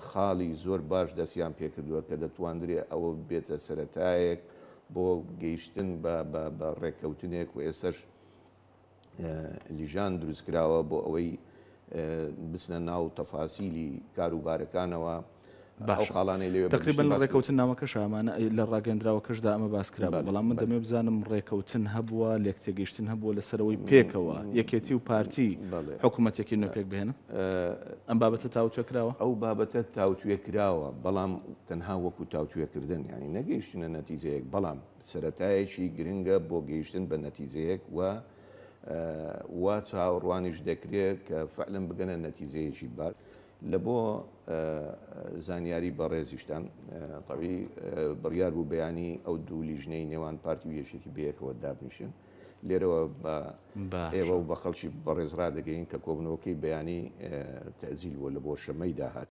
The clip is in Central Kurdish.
خاڵی زۆر باش دەستیان پێکردووە کە دەتواندرێ ئەوە بێتە سەرەتایەک بۆ گەیشتن بە ڕێککەوتنێک و ئێستش لیژان دروستکراوە بۆ ئەوەی بچنە ناو تەفاسیلی کاروبارەکانەوە ئەو خاڵانەی لێ تقریبا لە ڕێکەوتن ناوەکەش ئامانە لە ڕاگەندراوەکەشدا ئەمە باسکرا بەڵام من دەمێ بزانم ڕێکەوتن هەبووە لێک تێگەیشتن هەبووە لەسەرەوەی پێکەوە یەکێتی و پارتی حکوومەتێکی نوێ پێک بهێنم ئەم بابەتە تاوتوێکراوە ئەو بابەتە تاوتوێ کراوە بەڵام تەنها وەکو تاوتوێکردن ینی نەگەیشتنە نەتیجەیەک بەڵام سەرەتایەکی گرنگە بۆ گەیشتن بە نەتیجەیەک وا چاوەڕوانیش دەکرێت کە فعلم بگەنە نەتیجەیەکی بار لە بۆ زانیاری بەڕێزیشتان تەوی بڕیار بوو بەیانی ئەو دوو لیژنەی نێوان پارتی و یەشێکی بەیەکەوە دابنیشن لێرەوە ئێوە و بە خەڵکی بەڕێزرا دەگەین کە کۆبنەوەکەی بەیانی تەزیل وە لە بۆ شەمەی داهات